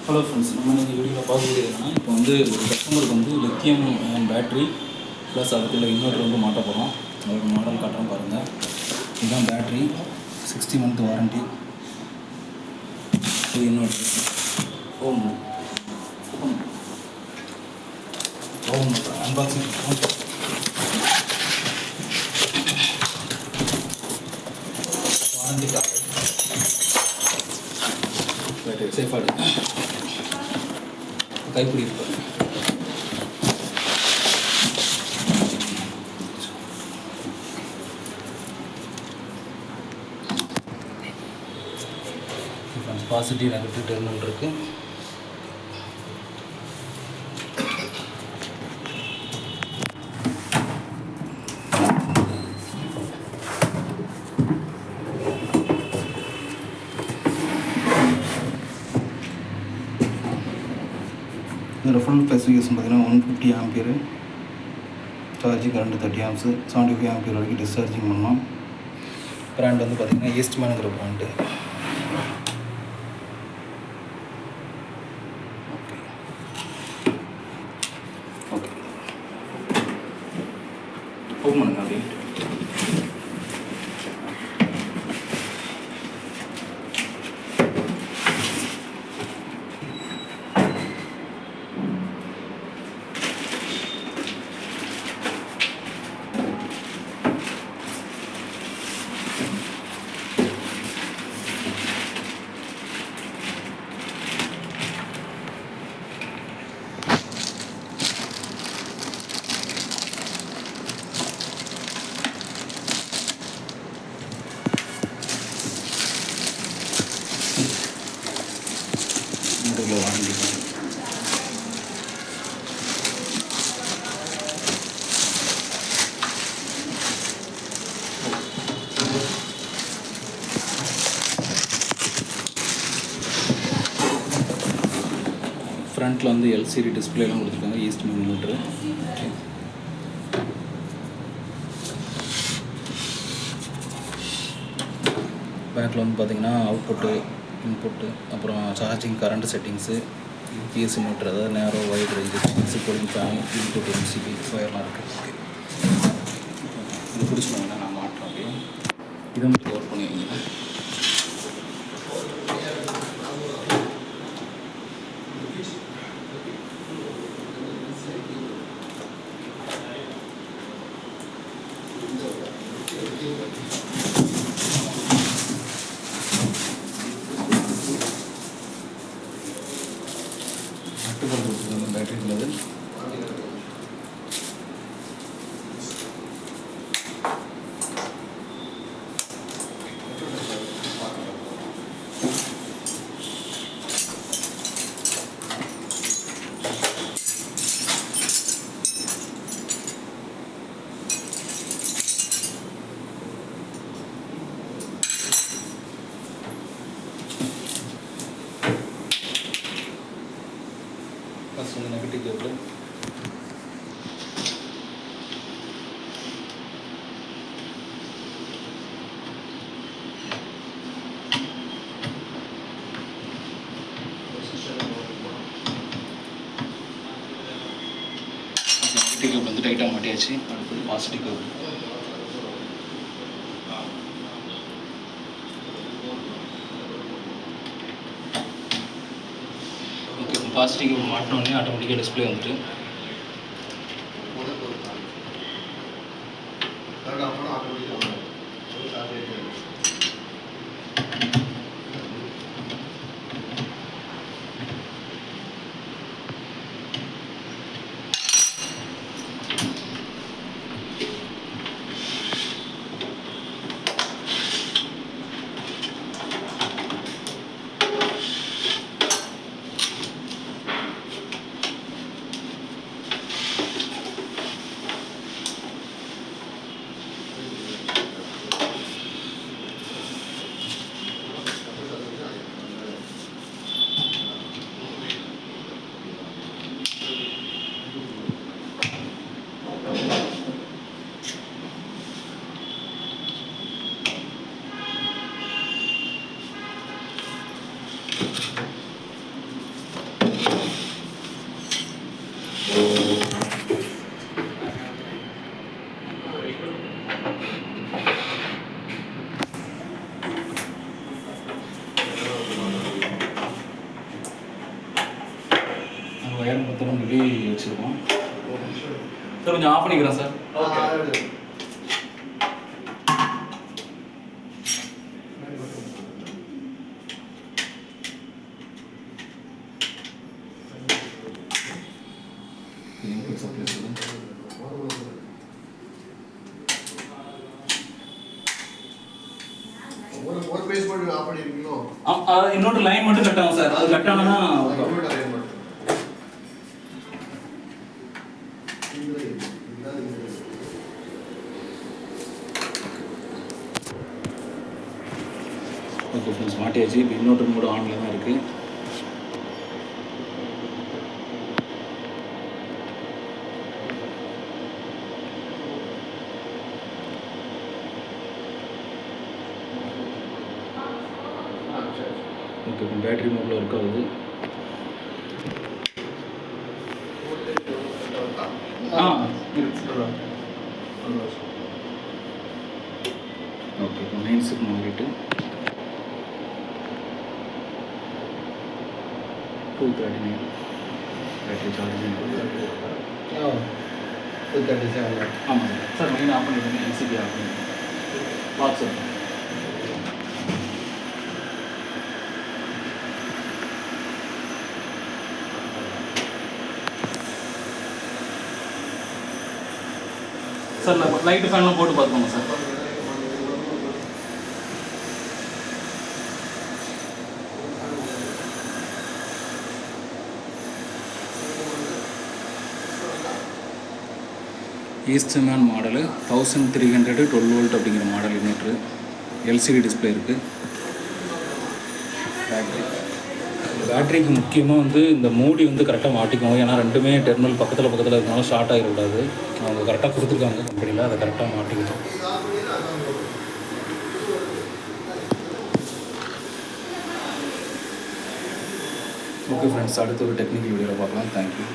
Hello friends, நம்ம இந்த வீடியோவில் பார்க்கக்கூடியது என்னன்னா, இப்போ வந்து ஒரு கஸ்டமருக்கு வந்து லித்தியம் அயன் பேட்ரி ப்ளஸ் அதுக்குள்ள இன்வெர்ட்டர் வந்து மாட்ட போகிறோம். அதோட மாடல் காட்டுறோம் பாருங்கள். இதுதான் பேட்ரி, 60 மந்த் வாரண்டி. இது இன்வெர்ட்டர் ஓம் அன்பாக்சிங் வாரண்டி கார்டு பேட்டரி சேஃபாக கைப்பிடி இருப்பார். பாசிட்டிவ் நெகட்டிவ் டெர்மினல் இருக்குது. இதோட ஃபுல் ஸ்பெசிஃபிகேஷன் பார்த்தீங்கன்னா 150 ampere charging current 30 amps 75 ampere வரைக்கும் டிஸ்சார்ஜிங் பண்ணலாம். பிராண்ட் வந்து பார்த்திங்கன்னா ஈஸ்ட்மேனுங்கிற பிராண்டு. ஓகே ஓப்பன் பண்ணுங்க. அப்படியே வாங்கி ஃப்ரண்ட்டில் வந்து எல்சிடி டிஸ்பிளேலாம் கொடுத்துருக்காங்க. Eastman inverter. பேக்கில் வந்து பார்த்திங்கன்னா அவுட்புட்டு, இன்புட்டு, அப்புறம் charging current settings, UPS inverter, அதாவது narrow wide range settings, cooling fan, input MCB ஃபயர்லாம் இருக்குது. ஓகே, இது பிடிச்சிக்கோங்க. நான் மாட்டேன். அப்படியே இதை மட்டும் ஒர்க் பண்ணி வைங்க. பேட்டரி உள்ளது. ஃபஸ்ட் வந்து நெகட்டிவ் கேபிள், நெகட்டிவ் கேபிள் வந்து டைட்டாக மாட்டியாச்சு. அடுத்தது positive cable. Okay, positive cable மாட்டினோடனே ஆட்டோமேட்டிக்காக டிஸ்பிளே வந்துட்டு ஒயர் மொத்தம் சொல்லி வச்சுருக்கோம் சார். கொஞ்சம் ஆஃப் பண்ணிக்கிறேன் சார். ஓகே. இன்புட் சப்ளை ஒரு பேஸ் மட்டும் ஆஃப் பண்ணிருக்கீங்களோ? இன்னொரு லைன் மட்டும் கட் ஆகும் சார். அது கட் ஆனா ஓகே ஃப்ரெண்ட்ஸ், மாட்டியாச்சு. இப்போ இன்வெர்டர் மோடு ஆனில் தான் இருக்குது. ஓகே, இப்போ பேட்டரி மோடில் ஒர்க் ஆகுது. ஓகே, இப்போ மெயின்ஸுக்கு மாறிட்டு 239 பேட்டரி சார்ஜிங். 237. ஆமாம் சார். சார் மெயின் ஆஃப் பண்ணிவிடுங்க. எல்சிபி ஆஃப் பண்ணிவிடுங்க. WhatsApp sir. லைட்டு ஃபேன்லாம் போட்டு பார்த்துக்கோங்க சார். ஈஸ்ட்மேன் மாடலு 1300 12 வோல்ட் அப்படிங்கிற மாடல் இன்வெர்ட்ரு. எல்சிடி டிஸ்பிளே இருக்குது. பேட்டரிக்கு முக்கியமாக வந்து இந்த மூடி வந்து கரெக்டாக மாட்டிக்கோங்க. ஏன்னா ரெண்டுமே டெர்மினல் பக்கத்தில் இருக்கனால ஷார்ட் ஆகிடக்கூடாது. அவங்க கரெக்டாக கொடுத்துருக்காங்க கம்பெனியில், அதை கரெக்டாக மாட்டிக்கணும். ஓகே ஃப்ரெண்ட்ஸ், அடுத்த ஒரு டெக்னிக்கல் வீடியோவில் பார்க்கலாம். தேங்க்யூ.